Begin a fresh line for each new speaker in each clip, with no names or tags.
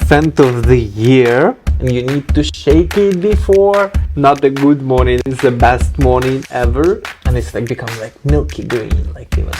scent of the year, and you need to shake it before. Not a good morning, it's the best morning ever, and it's like become like milky green, like even.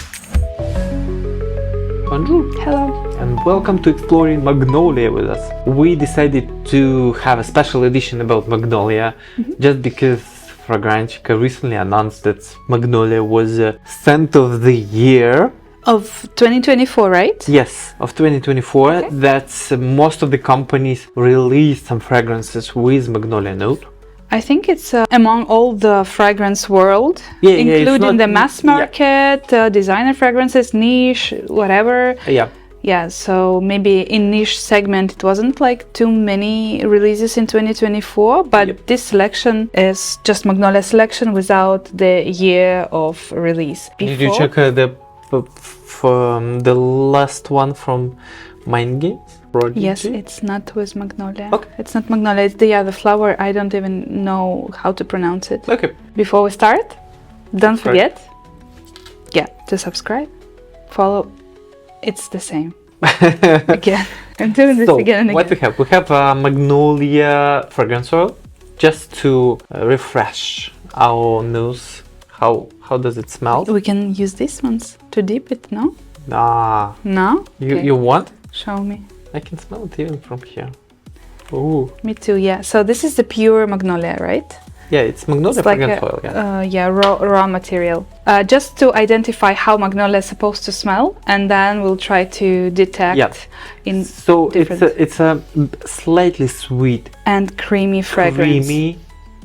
Bonjour.
Hello.
And welcome to Exploring Magnolia with us. We decided to have a special edition about Magnolia just because Fragrantica recently announced that Magnolia was a scent of the year.
Of 2024, right?
Yes, of 2024.
Okay.
That's most of the companies released some fragrances with Magnolia note.
I think it's among all the fragrance world,
Yeah,
including the mass market, designer fragrances, niche, whatever.
Yeah.
Yeah, so maybe in niche segment it wasn't like too many releases in 2024, but this selection is just Magnolia selection without the year of release.
Did you check the last one from Mind Games?
Yes, it's not with Magnolia.
Okay.
It's not Magnolia, it's the other flower. I don't even know how to pronounce it.
Okay.
Before we start, don't forget, to subscribe, follow. It's the same. Again, I'm doing this again and again.
What we have? We have Magnolia Fragrance Oil, just to refresh our nose. How does it smell?
We can use these ones to dip it, no? No?
You want?
Show me.
I can smell it even from here. Ooh.
Me too, yeah. So this is the pure Magnolia, right?
Yeah, it's Magnolia Fragrance Oil, yeah.
Raw material. Just to identify how Magnolia is supposed to smell, and then we'll try to detect in
so
different...
it's a slightly sweet
and creamy fragrance.
Creamy.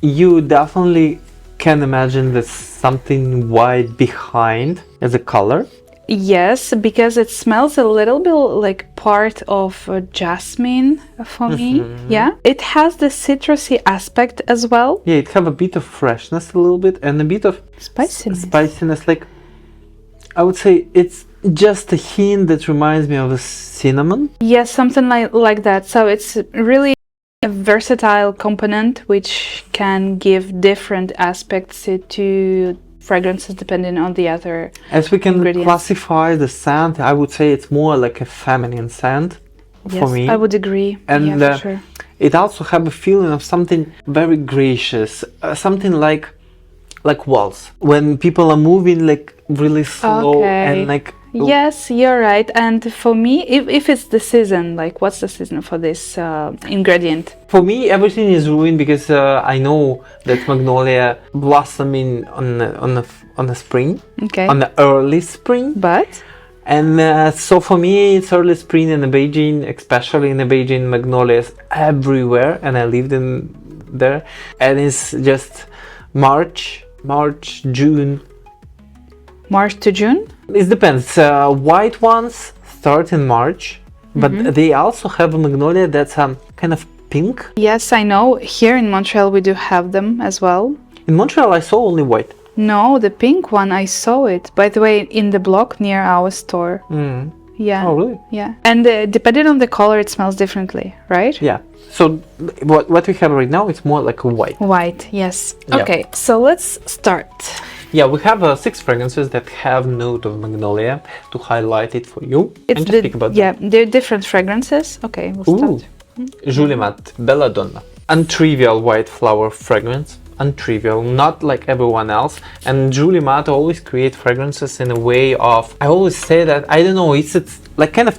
You definitely can imagine there's something white behind as a color.
Yes, because it smells a little bit like part of jasmine for me. Yeah, it has the citrusy aspect as well.
Yeah, it have a bit of freshness a little bit and a bit of spiciness. Like, I would say it's just a hint that reminds me of a cinnamon.
Yes, something like that. So it's really a versatile component which can give different aspects to fragrances depending on the other
As we can
ingredients.
Classify the scent, I would say it's more like a feminine scent for me.
I would agree.
And
for sure.
It also have a feeling of something very gracious, something like waltz. When people are moving like really slow and like...
Yes, you're right. And for me, if it's the season, like what's the season for this ingredient?
For me, everything is ruined because I know that Magnolia blossoming on the spring, on the early spring.
But?
And so for me, it's early spring in the Beijing, especially in the Beijing, Magnolias everywhere, and I lived in there. And it's just March, June.
March to June?
It depends. White ones start in March, but they also have a Magnolia that's kind of pink.
Yes, I know. Here in Montreal, we do have them as well.
In Montreal, I saw only white.
No, the pink one, I saw it. By the way, in the block near our store. Yeah.
Oh, really?
Yeah. And depending on the color, it smells differently, right?
Yeah. So what we have right now, it's more like a white.
White, yes.
Yeah.
Okay, so let's start.
Yeah, we have 6 fragrances that have note of Magnolia to highlight it for you. And just speak about them.
They're different fragrances. Okay, we'll start.
Julie Matte, Bella Donna. Untrivial white flower fragrance. Untrivial, not like everyone else. And Julie Matte always create fragrances in a way of, I always say that, I don't know, it's like kind of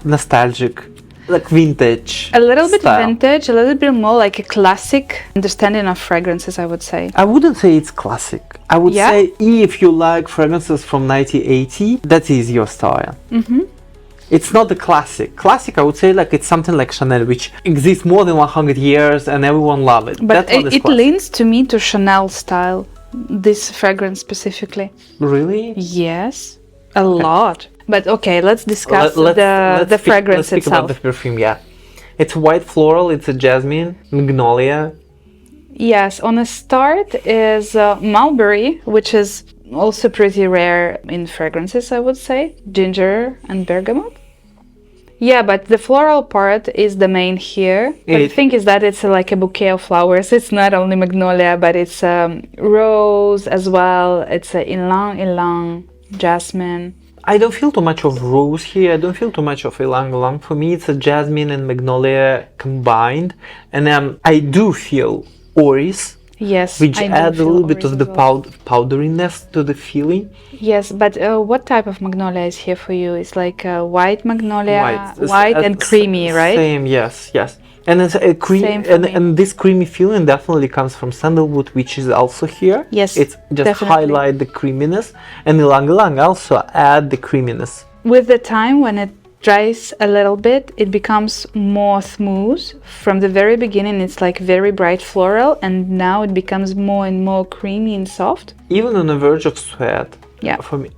nostalgic. Like vintage.
A little bit
style.
vintage, a little bit more like a classic understanding of fragrances, I would say.
I wouldn't say it's classic. I would say if you like fragrances from 1980, that is your style. It's not the classic. Classic, I would say, like it's something like Chanel, which exists more than 100 years and everyone love it.
But it leans to me to Chanel style, this fragrance specifically.
Really?
Yes, a lot. But okay, let's discuss the fragrance
itself. Let's speak about the perfume, It's white floral, it's a jasmine, magnolia.
Yes, on the start is mulberry, which is also pretty rare in fragrances, I would say. Ginger and bergamot. Yeah, but the floral part is the main here. But the thing is that it's like a bouquet of flowers. It's not only magnolia, but it's rose as well. It's ylang ylang, jasmine.
I don't feel too much of rose here. I don't feel too much of ylang ylang. For me, it's a jasmine and magnolia combined, and I do feel oris,
Yes,
which
I do
add a
feel
little bit
oris
of
as
the
well.
powderiness to the feeling.
Yes, but what type of magnolia is here for you? It's like white magnolia,
White,
white and creamy, right?
Same, yes. And it's a cream,
Same for me.
and this creamy feeling definitely comes from sandalwood, which is also here.
Yes,
It's just
definitely.
highlight the creaminess, and ylang ylang also add the creaminess.
With the time, when it dries a little bit, it becomes more smooth. From the very beginning, it's like very bright floral, and now it becomes more and more creamy and soft.
Even on the verge of sweat.
Yeah.
For me,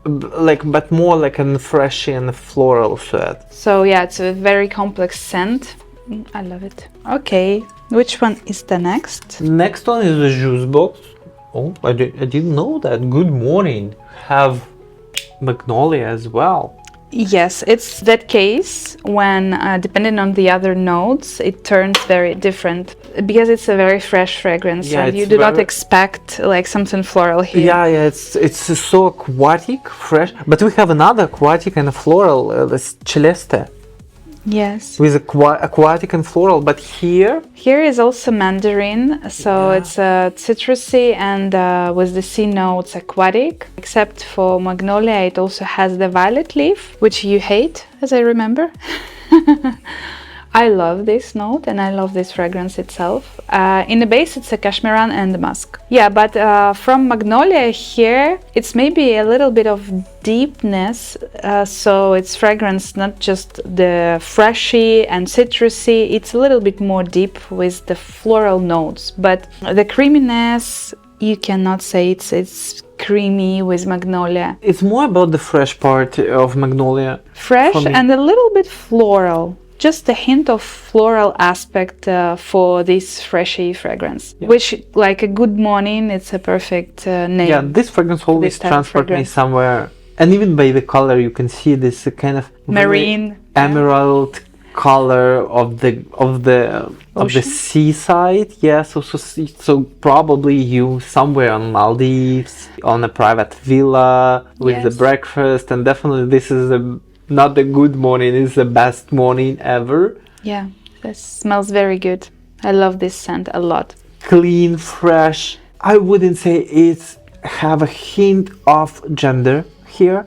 but more like a freshy and a floral sweat.
So yeah, it's a very complex scent. I love it. Okay, which one is the next?
Next one is the Jusbox. Oh, I didn't know that. Good morning. Have magnolia as well.
Yes, it's that case when, depending on the other notes, it turns very different because it's a very fresh fragrance,
Yeah,
and you
it's
do not
very-
expect like something floral here.
Yeah, it's so aquatic, fresh. But we have another aquatic and a floral, this Celeste,
Yes.
with aquatic and floral. But here,
Here is also mandarin, so
Yeah.
it's citrusy and with the C notes aquatic. Except for magnolia, it also has the violet leaf, which you hate, as I remember. I love this note and I love this fragrance itself. In the base, it's a cashmeran and the musk. Yeah, but from magnolia here, it's maybe a little bit of deepness. So it's fragrance, not just the freshy and citrusy. It's a little bit more deep with the floral notes. But the creaminess, you cannot say it's creamy with magnolia.
it's more about the fresh part of magnolia.
Fresh
For me.
and a little bit floral. Just a hint of floral aspect for this freshy fragrance,
Yeah.
which, like a good morning, it's a perfect name.
Yeah, this fragrance always
This type of
transport me
fragrance.
somewhere, and even by the color, you can see this kind of very
Marine, yeah.
emerald color of the
Ocean?
seaside. Yeah, so probably you somewhere on Maldives on a private villa with the
Yes.
breakfast, and definitely this is not the good morning, it's the best morning ever.
Yeah, that smells very good. I love this scent a lot.
Clean, fresh. I wouldn't say it's have a hint of gender here.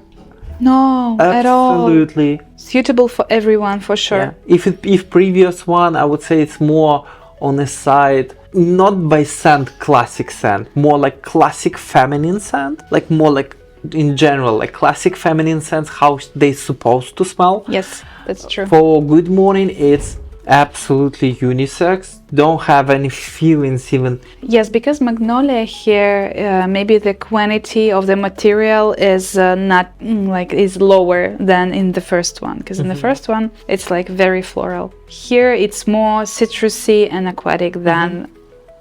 No, at all.
Absolutely.
Suitable for everyone, for sure.
Yeah. If previous one, I would say it's more on the side, not by scent, classic scent, more like classic feminine scent, like more like in general, like classic feminine scents, how they supposed to smell.
Yes, that's true.
For Good Morning, it's absolutely unisex. Don't have any feelings even.
Yes, because magnolia here, maybe the quantity of the material is not is lower than in the first one. Because in the first one, it's like very floral. Here, it's more citrusy and aquatic than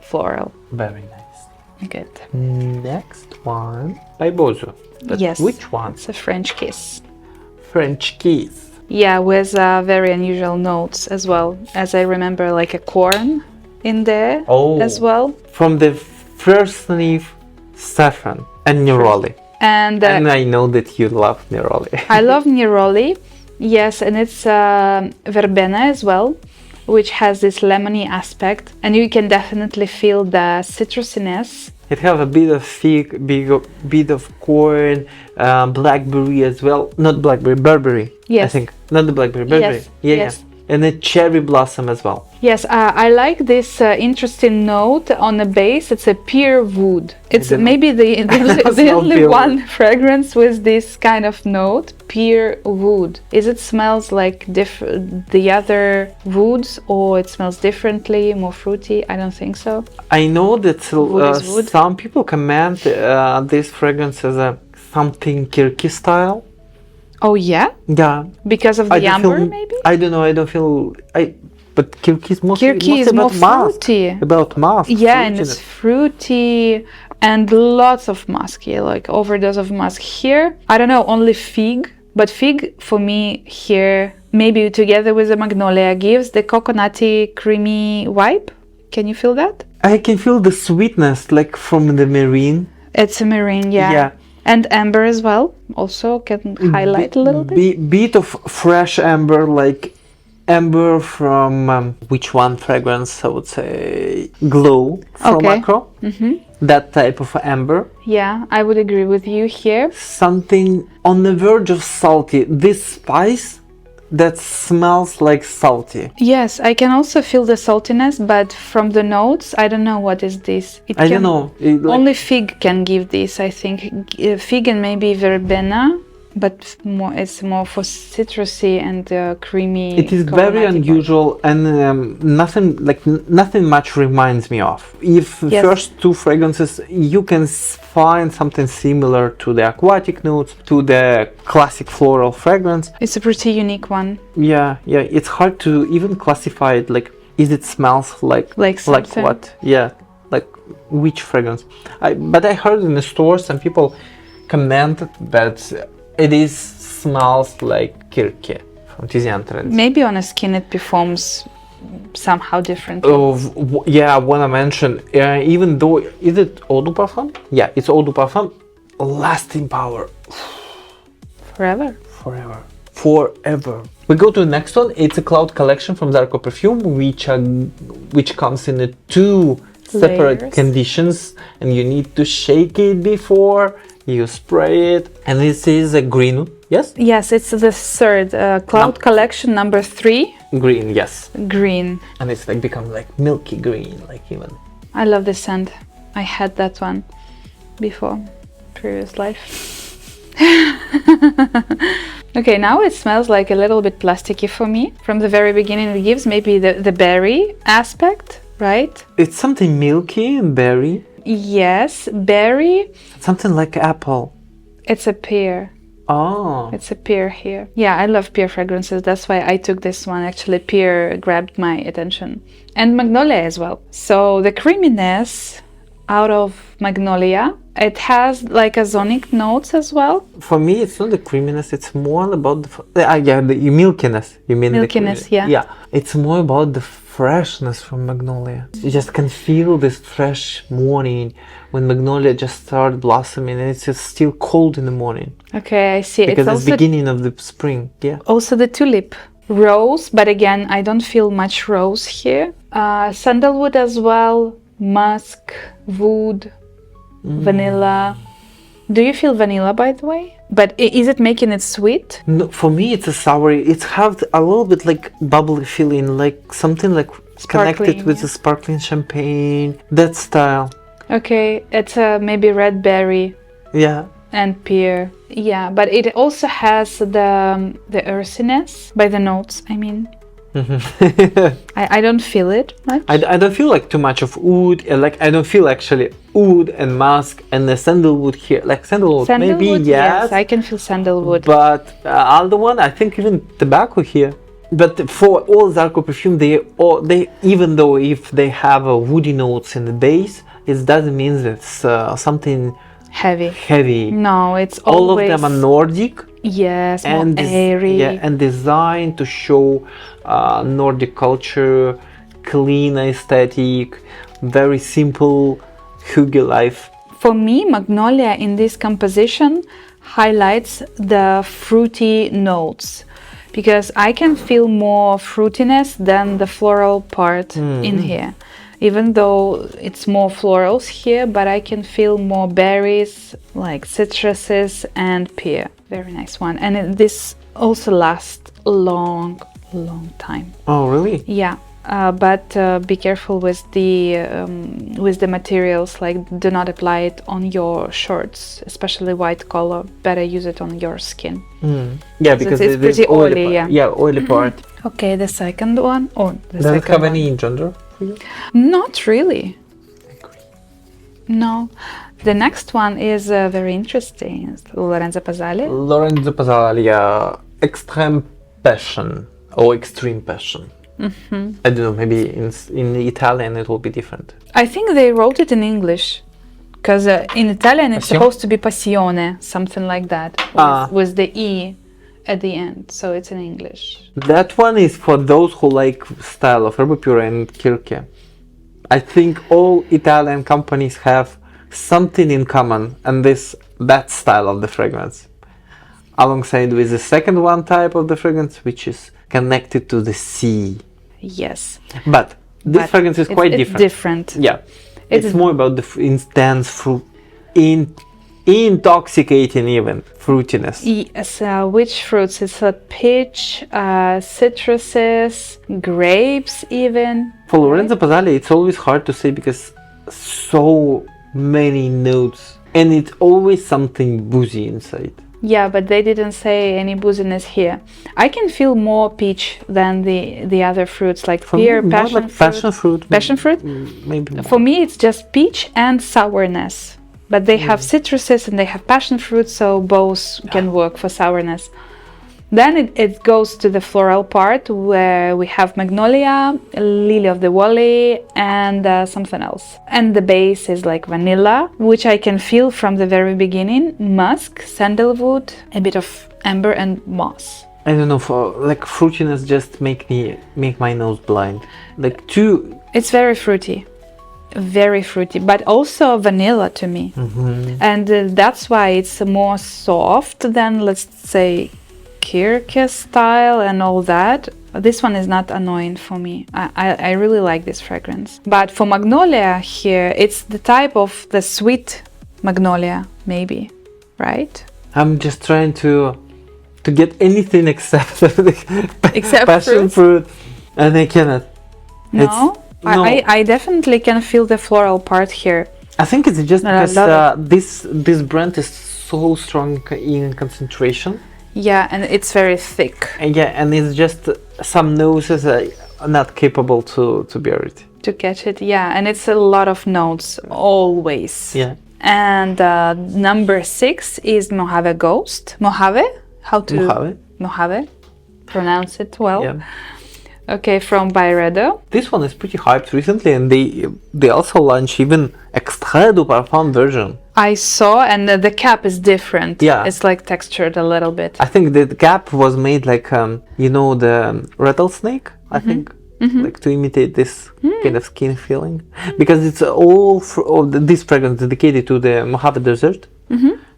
floral.
Very nice.
Good.
Next one, BYBOZO. But
Yes.
which one?
It's a French kiss.
French kiss.
Yeah, with very unusual notes as well. As I remember, like a corn in there
Oh.
as well.
From the first leaf, saffron and neroli.
And
And I know that you love neroli.
I love neroli, yes, and it's verbena as well, which has this lemony aspect, and you can definitely feel the citrusiness.
It have a bit of fig, bit of corn, blackberry as well. Not blackberry, Burberry. I
Yes.
think not the blackberry, Burberry.
Yes,
Yeah,
yes.
yeah. And a cherry blossom as well.
Yes, I like this interesting note on the base. It's a pear wood. It's
don't know.
maybe the
don't
the
smell
only
pear
one fragrance with this kind of note, pear wood. Is it smells like the other woods, or it smells differently, more fruity? I don't think so.
I know that
Wood is wood.
some people comment this fragrance as a something Kirky style.
Oh yeah,
Yeah,
because of the amber, maybe.
I don't know. I don't feel. But Kirky is mostly,
Kirky is more fruity.
About musk.
Yeah, and it's fruity and lots of musky, like overdose of musk. Here, I don't know, only fig, but fig for me here, maybe together with the magnolia, gives the coconutty, creamy vibe. Can you feel that?
I can feel the sweetness, like from the marine.
It's a marine, yeah.
Yeah.
And amber as well. Also can highlight a little bit.
Bit of fresh amber, like amber from which one fragrance? I would say Glow from
Okay.
Macro. That type of amber.
Yeah, I would agree with you here.
Something on the verge of salty. This spice that smells like salty.
Yes, I can also feel the saltiness, but from the notes, I don't know what is this.
I don't know.
Only fig can give this, I think. Fig and maybe verbena, but it's more for citrusy and creamy.
It is very unusual, and nothing much reminds me of. If
Yes.
first two fragrances, you can find something similar to the aquatic notes, to the classic floral fragrance.
It's a pretty unique one.
Yeah, it's hard to even classify it. Like, is it smells like
something.
what? Yeah, like which fragrance? But I heard in the store some people commented that it smells like Kirke from Tizian Trends.
Maybe on a skin it performs somehow differently.
I want to mention, even though, is it Eau de Parfum? Yeah, it's Eau de Parfum. Lasting power.
Forever.
We go to the next one. It's a cloud collection from Zarkoperfume, which comes in two separate
Layers.
conditions, and you need to shake it before you spray it. And this is a green, yes?
Yes, it's the third cloud collection, number 3.
Green, yes.
Green.
And it's like become like milky green, like even.
I love this scent. I had that one before, previous life. Okay, now it smells like a little bit plasticky for me. From the very beginning it gives maybe the berry aspect, right?
It's something milky and berry.
Yes, berry.
Something like apple.
It's a pear.
Oh.
It's a pear here. Yeah, I love pear fragrances. That's why I took this one. Actually, pear grabbed my attention. And magnolia as well. So the creaminess out of magnolia, it has like ozonic notes as well.
For me, it's not the creaminess. It's more about the milkiness. You mean
Milkiness, yeah.
Yeah, it's more about the freshness from magnolia. You just can feel this fresh morning when magnolia just started blossoming, and it's just still cold in the morning.
Okay, I see.
Because it's
also
beginning of the spring. Yeah.
Also the tulip. Rose, but again, I don't feel much rose here. Sandalwood as well. Musk, wood, vanilla. Do you feel vanilla, by the way? But is it making it sweet?
No, for me it's a sour. It's have a little bit like bubbly feeling, like something like connected with the sparkling champagne, that style.
Okay, it's maybe red berry.
Yeah.
And pear. Yeah, but it also has the earthiness by the notes, I mean. I don't feel it much.
I don't feel like too much of oud. Like I don't feel actually oud and musk and the sandalwood here. Like sandalwood maybe, yes.
I can feel sandalwood.
But other one, I think even tobacco here. But for all Zarkoperfume, they even though if they have woody notes in the base, it doesn't mean that it's something heavy. No, it's all
always...
of them are Nordic.
Yes, and more airy.
Yeah, and designed to show Nordic culture, clean aesthetic, very simple hygge life.
For me, magnolia in this composition highlights the fruity notes, because I can feel more fruitiness than the floral part in here. Even though it's more florals here, but I can feel more berries, like citruses and pear. Very nice one. And this also lasts a long time.
Oh, really?
Yeah. But be careful with the materials. Like, do not apply it on your shirts, especially white color. Better use it on your skin.
Yeah, because
it's pretty oily. Yeah,
oily part.
Okay, the second one.
Does it have any gender for you?
Not really. No. The next one is very interesting. Lorenzo Pazzaglia.
Lorenzo Pazzaglia, Extreme Passion or Extreme Passion. I don't know, maybe in Italian it will be different.
I think they wrote it in English, because in Italian it's supposed to be passione, something like that, with the E at the end, so it's in English.
That one is for those who like style of Herbapure and Kirke. I think all Italian companies have something in common, and that style of the fragrance, alongside with the second one type of the fragrance, which is connected to the sea.
Yes.
But this fragrance is quite
it's
different.
different.
Yeah, it's more about the intense fruit, intoxicating even fruitiness.
Yes, which fruits? It's a peach, citruses, grapes even.
For Lorenzo Pazzaglia, it's always hard to say because so many notes, and it's always something boozy inside.
Yeah, but they didn't say any booziness here. I can feel more peach than the other fruits, like pear, passion fruit. Passion fruit?
Maybe more.
For me, it's just peach and sourness. But they have citruses and they have passion fruit, so both can work for sourness. Then it goes to the floral part, where we have magnolia, lily of the valley, and something else. And the base is like vanilla, which I can feel from the very beginning. Musk, sandalwood, a bit of amber and moss.
I don't know, for like fruitiness just make my nose blind.
It's very fruity. Very fruity, but also vanilla to me. And that's why it's more soft than, let's say, Kirke style and all that. This one is not annoying for me. I really like this fragrance. But for magnolia here, it's the type of the sweet magnolia, maybe, right?
I'm just trying to get anything except
Except
passion fruit, and I cannot.
No? I definitely can feel the floral part here.
I think it's just because this brand is so strong in concentration.
Yeah, and it's very thick.
And it's just some noses are not capable to bear it.
To catch it, yeah, and it's a lot of notes, always.
Yeah.
And number 6 is Mojave Ghost. Mojave? Mojave. Pronounce it well.
Yeah.
Okay, from Byredo.
This one is pretty hyped recently, and they also launched even Extrait-du-Parfum version.
I saw, and the cap is different.
Yeah.
It's like textured a little bit.
I think the cap was made like, the rattlesnake, I think, like to imitate this kind of skin feeling. Because it's all this fragrance dedicated to the Mojave Desert.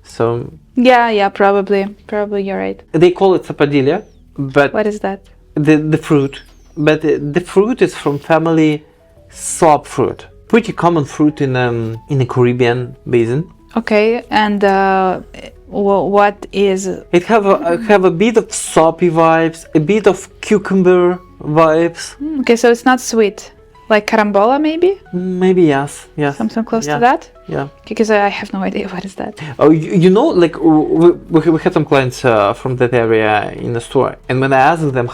So.
Yeah, probably. Probably you're right.
They call it Pazzaglia, but.
What is that?
The fruit. But the fruit is from family sop fruit. Pretty common fruit in the Caribbean basin.
Okay, and what is?
It have a bit of soapy vibes, a bit of cucumber vibes.
Okay, so it's not sweet, like carambola maybe?
Maybe yes.
Something close to that?
Yeah.
Because I have no idea what is that.
Oh, like we had some clients from that area in the store, and when I asked them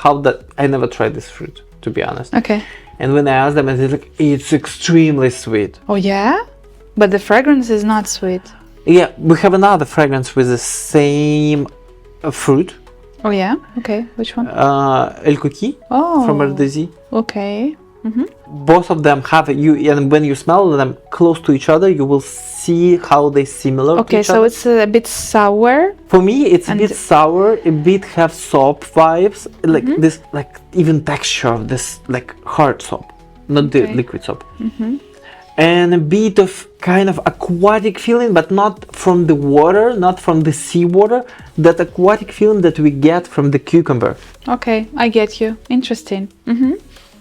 I never tried this fruit, to be honest.
Okay.
And when I asked them, they're like, it's extremely sweet.
Oh yeah? But the fragrance is not sweet.
Yeah, we have another fragrance with the same fruit.
Oh yeah? Okay, which one?
El Coqui from RDZ.
Okay.
Both of them have and when you smell them close to each other, you will see how they similar to each other.
Okay, so it's a bit sour.
For me, it's a bit sour, a bit have soap vibes, like this, like even texture of this, like hard soap, not the liquid soap. And a bit of kind of aquatic feeling, but not from the water, not from the seawater, that aquatic feeling that we get from the cucumber.
Okay, I get you. Interesting.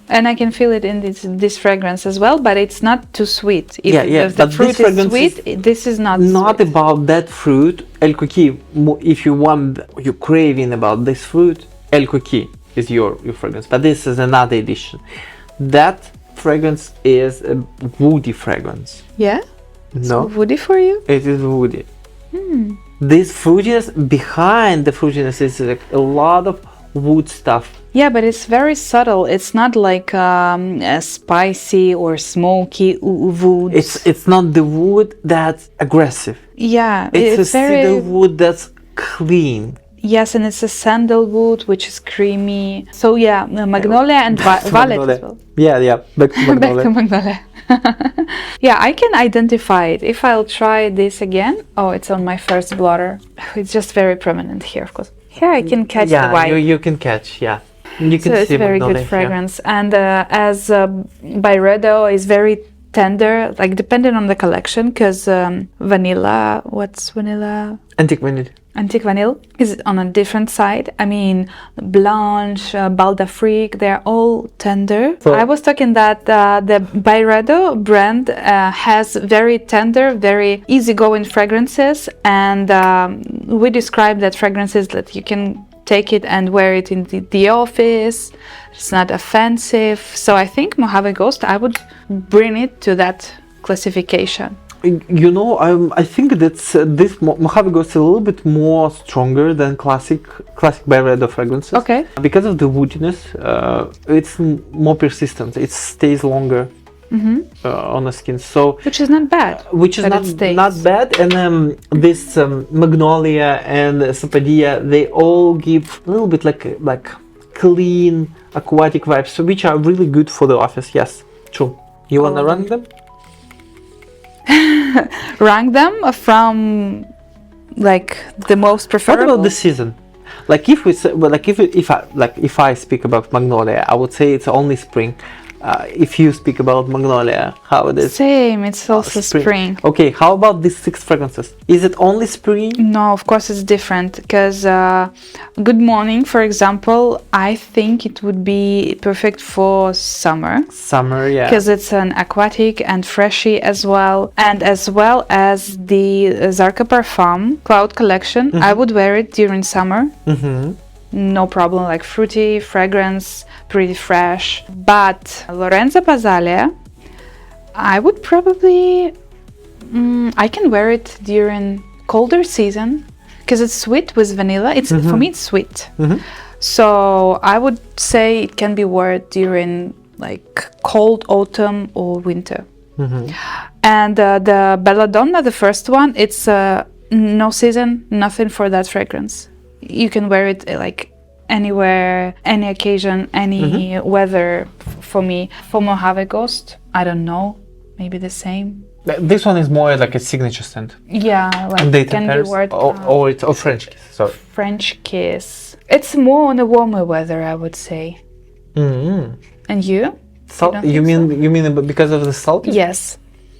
And I can feel it in this fragrance as well, but it's not too sweet. If the fruit is sweet, this is not sweet.
About that fruit. El Coqui, if you're craving about this fruit, El Coqui is your fragrance. But this is another edition. That fragrance is a woody fragrance.
Yeah?
No?
It's woody for you?
It is woody. This fruitiness, behind the fruitiness is like a lot of wood stuff.
Yeah, but it's very subtle. It's not like spicy or smoky wood.
It's not the wood that's aggressive.
Yeah,
it's a cedar wood that's clean.
Yes, and it's a sandalwood which is creamy. So yeah, Magnolia and Violet as well.
Yeah, back to Magnolia.
Back to Magnolia. Yeah, I can identify it. If I'll try this again, it's on my first blotter. It's just very prominent here, of course. Here I can catch the vibe.
Yeah, you can catch, You can
so it's a very good fragrance. And as Byredo is very tender, like depending on the collection, because vanilla, what's vanilla?
Antique vanilla.
Antique Vanille is on a different side. I mean, Blanche, Bal d'Afrique, they're all tender.
So-
I was talking that the Byredo brand has very tender, very easygoing fragrances, and we describe that fragrances that you can take it and wear it in the office. It's not offensive. So I think Mojave Ghost, I would bring it to that classification.
You know, I think that this Mojave Ghost is a little bit more stronger than classic Byredo fragrances.
Okay.
Because of the woodiness, it's more persistent. It stays longer on the skin. So
Which is not bad.
which is
But
not
it stays.
not bad. And this Magnolia and Pazzaglia, they all give a little bit like clean aquatic vibes, so which are really good for the office. Yes, true. You wanna run them?
Rank them from like the most
What
preferable.
about the season? Like if we say, well, like if I speak about Magnolia, I would say it's only spring. If you speak about Magnolia, how it is?
Same, it's also spring.
Okay, how about these 6 fragrances? Is it only spring?
No, of course it's different because Good Morning, for example, I think it would be perfect for summer
Summer, yeah.
because it's an aquatic and freshy as well, and as well as the Zarkoperfume Cloud Collection. I would wear it during summer. No problem, like fruity fragrance, pretty fresh. But Lorenzo Pazzaglia, I would probably I can wear it during colder season because it's sweet with vanilla. It's for me it's sweet. So I would say it can be worn during like cold autumn or winter. And the Belladonna, the first one, it's no season, nothing for that fragrance. You can wear it like anywhere, any occasion, any weather. For me, for Mojave Ghost, I don't know, maybe the same.
This one is more like a signature scent.
Yeah, like
And date
can
in
be
Paris,
worn
or it's French kiss. Sorry.
French kiss. It's more on a warmer weather, I would say. And you? don't
You
think
mean because of the salt?
Yes.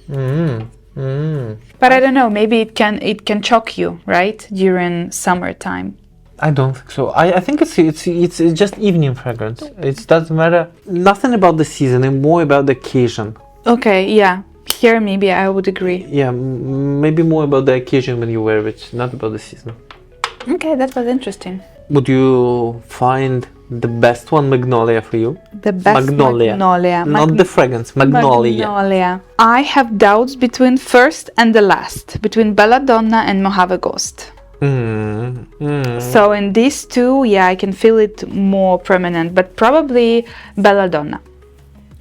But I don't know, maybe it can choke you, right? During summertime.
I don't think so. I think it's just evening fragrance. It doesn't matter. Nothing about the season, and more about the occasion.
Okay, yeah. Here maybe I would agree.
Yeah, maybe more about the occasion when you wear it, not about the season.
Okay, that was interesting.
Would you find the best one Magnolia for you?
The best Magnolia.
Not the fragrance, Magnolia.
Magnolia. I have doubts between first and the last, between Belladonna and Mojave Ghost. So in these two, yeah, I can feel it more prominent, but probably Belladonna.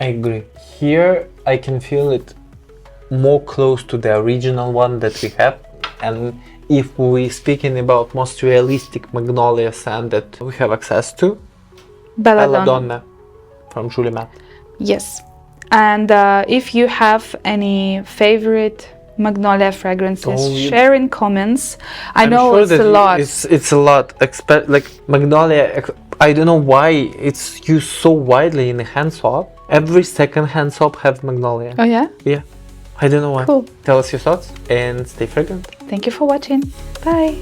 I agree. Here I can feel it more close to the original one that we have, and if we speaking about most realistic Magnolia scent that we have access to, Belladonna from Julie Matt.
Yes. And if you have any favorite Magnolia fragrances, share in comments. I know
sure
it's a lot.
It's a lot. Like Magnolia, I don't know why it's used so widely in the hand soap. Every second hand soap have Magnolia.
Oh yeah?
Yeah. I don't know why.
Cool.
Tell us your thoughts and stay fragrant.
Thank you for watching. Bye.